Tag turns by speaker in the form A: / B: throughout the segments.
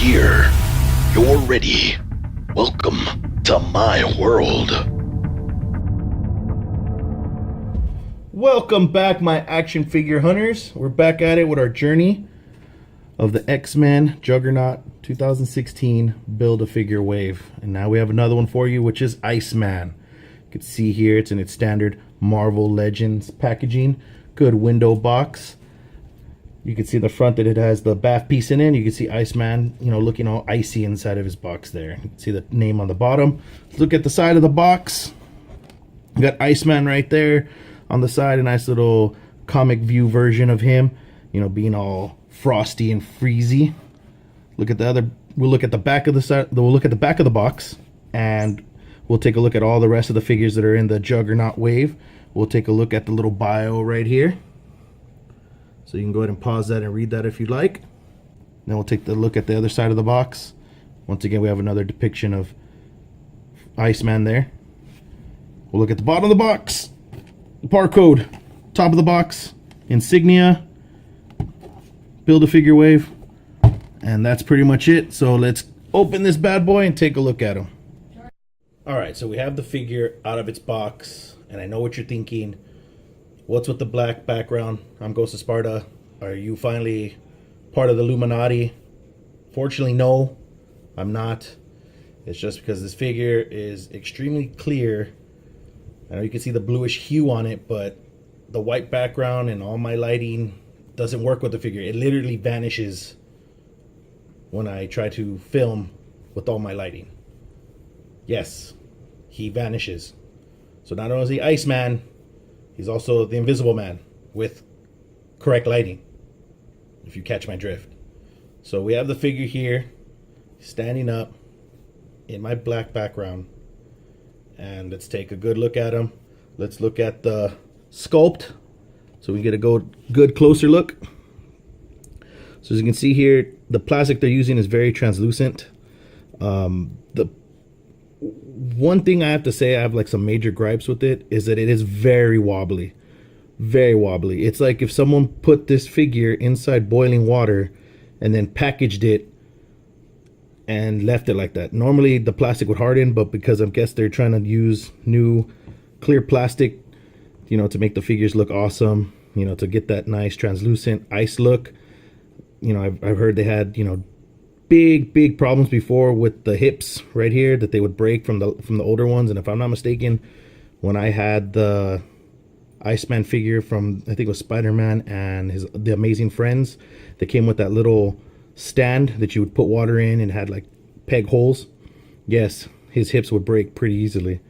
A: here. You're ready. Welcome to my world.
B: Welcome back, my action figure hunters. We're back at it with our journey of the Iceman Juggernaut 2016 Build-A-Figure Wave. And now we have another one for you, which is Iceman. You can see here it's in its standard Marvel Legends packaging. Good window box. You can see the front that it has the bath piece in it. You can see Iceman, looking all icy inside of his box there. You can see the name on the bottom. Let's look at the side of the box. You got Iceman right there. On the side, a nice little comic view version of him, being all frosty and freezy. Look at the other. We'll look at the back of the side. We'll look at the back of the box, and we'll take a look at all the rest of the figures that are in the Juggernaut wave. We'll take a look at the little bio right here. So you can go ahead and pause that and read that if you'd like. Then we'll take the look at the other side of the box. Once again, we have another depiction of Iceman there. We'll look at the bottom of the box. Barcode, top of the box, insignia, Build-A-Figure Wave, and that's pretty much it. So let's open this bad boy and take a look at him. Alright, so we have the figure out of its box, and I know what you're thinking. What's with the black background? I'm Ghost of Sparta. Are you finally part of the Illuminati? Fortunately, no, I'm not. It's just because this figure is extremely clear. I know you can see the bluish hue on it, but the white background and all my lighting doesn't work with the figure. It literally vanishes when I try to film with all my lighting. Yes, he vanishes. So not only is he Iceman, he's also the Invisible Man with correct lighting, if you catch my drift. So we have the figure here, standing up in my black background. And let's take a good look at him. Let's look at the sculpt so we get a good closer look. So as you can see here, the plastic they're using is very translucent. The one thing I have to say, I have like some major gripes with it, is that it is very wobbly. Very wobbly. It's like if someone put this figure inside boiling water and then packaged it and left it like that. Normally the plastic would harden, but because I guess they're trying to use new clear plastic, to make the figures look awesome, to get that nice translucent ice look. I've heard they had, big problems before with the hips right here that they would break from the older ones. And if I'm not mistaken, when I had the Iceman figure from, I think it was Spider-Man and the Amazing Friends, that came with that little stand that you would put water in and had like peg holes. Yes, his hips would break pretty easily.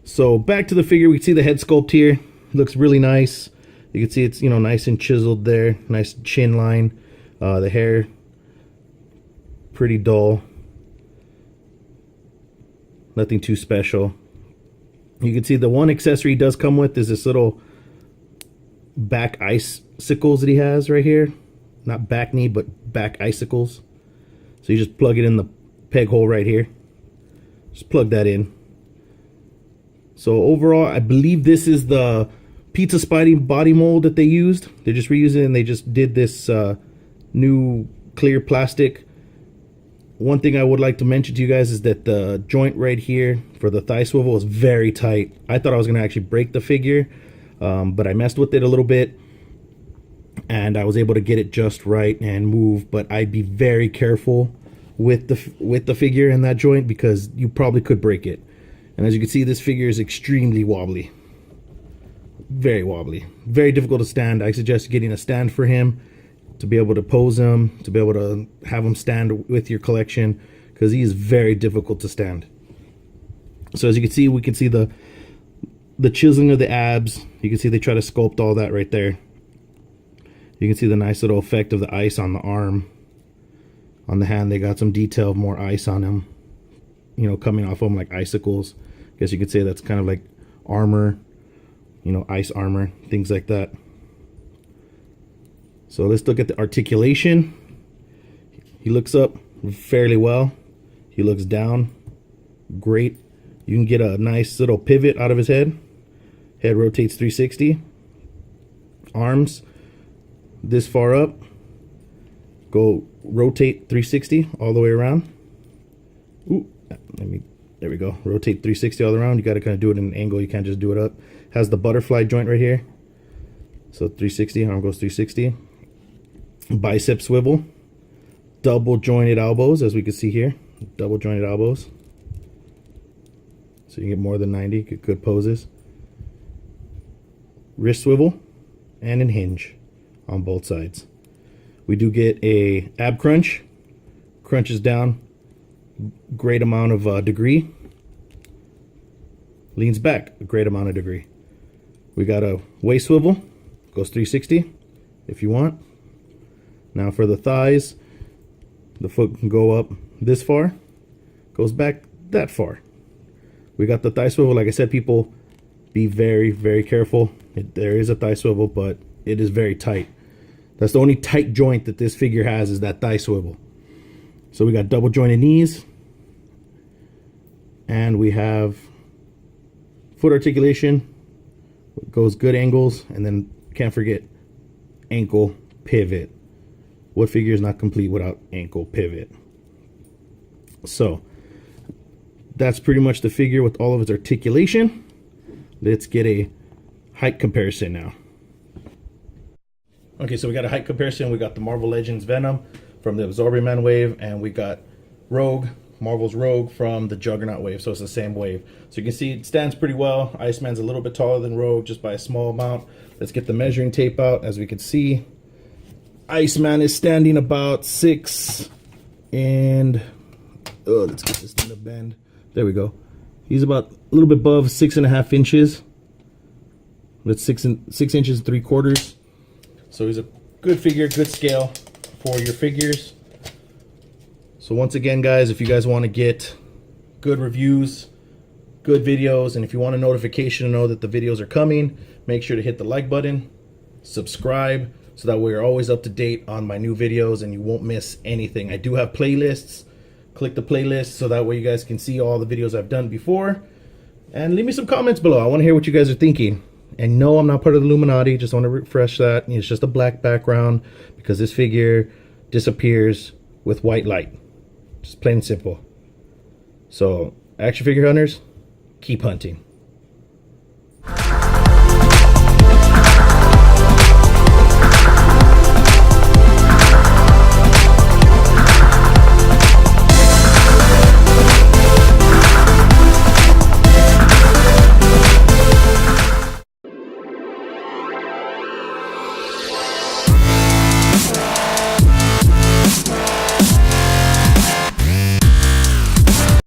B: So back to the figure, we can see the head sculpt here. Looks really nice. You can see it's nice and chiseled there, nice chin line. The hair pretty dull, nothing too special. You can see the one accessory he does come with is this little back icicles that he has right here. Not back knee, but back icicles. So you just plug it in the peg hole right here. Just plug that in. So overall, I believe this is the Pizza Spidey body mold that they used. They're just reusing it, and they just did this new clear plastic. One thing I would like to mention to you guys is that the joint right here for the thigh swivel is very tight. I thought I was going to actually break the figure, but I messed with it a little bit. And I was able to get it just right and move, but I'd be very careful with the figure in that joint because you probably could break it. And as you can see, this figure is extremely wobbly. Very wobbly. Very difficult to stand. I suggest getting a stand for him to be able to pose him, to be able to have him stand with your collection, because he is very difficult to stand. So as you can see, we can see the chiseling of the abs. You can see they try to sculpt all that right there. You can see the nice little effect of the ice on the arm. On the hand, they got some detail, more ice on him. Coming off of them like icicles. I guess you could say that's kind of like armor. Ice armor, things like that. So let's look at the articulation. He looks up fairly well. He looks down. Great. You can get a nice little pivot out of his head. Head rotates 360. Arms this far up. Go rotate 360 all the way around. Ooh, there we go. Rotate 360 all around. You got to kind of do it in an angle. You can't just do it up. Has the butterfly joint right here. So 360, arm goes 360. Bicep swivel. Double jointed elbows, as we can see here. Double jointed elbows. So you get more than 90. Good poses. Wrist swivel and an hinge on both sides. We do get a ab crunch. Crunches down. Great amount of degree. Leans back a great amount of degree. We got a waist swivel. Goes 360 if you want. Now for the thighs, the foot can go up this far. Goes back that far. We got the thigh swivel. Like I said, people, be very, very careful. There is a thigh swivel, but it is very tight. That's the only tight joint that this figure has, is that thigh swivel. So we got double jointed knees. And we have foot articulation. It goes good angles. And then can't forget ankle pivot. What figure is not complete without ankle pivot? So that's pretty much the figure with all of its articulation. Let's get a height comparison now. Okay, so we got a height comparison. We got the Marvel Legends Venom from the Absorbing Man wave, and we got Rogue, Marvel's Rogue from the Juggernaut wave, so it's the same wave. So you can see it stands pretty well. Iceman's a little bit taller than Rogue, just by a small amount. Let's get the measuring tape out. As we can see, Iceman is standing about 6 and... oh, let's get this thing to bend. There we go. He's about a little bit above 6.5 inches. That's 6 inches and 3/4. So he's a good figure, good scale for your figures. So once again, guys, if you guys want to get good reviews, good videos, and if you want a notification to know that the videos are coming, make sure to hit the like button, subscribe, so that way you're always up to date on my new videos and you won't miss anything. I do have playlists. Click the playlist so that way you guys can see all the videos I've done before. And leave me some comments below. I want to hear what you guys are thinking. And no, I'm not part of the Illuminati. Just want to refresh that. It's just a black background because this figure disappears with white light. Just plain and simple. So, action figure hunters, keep hunting.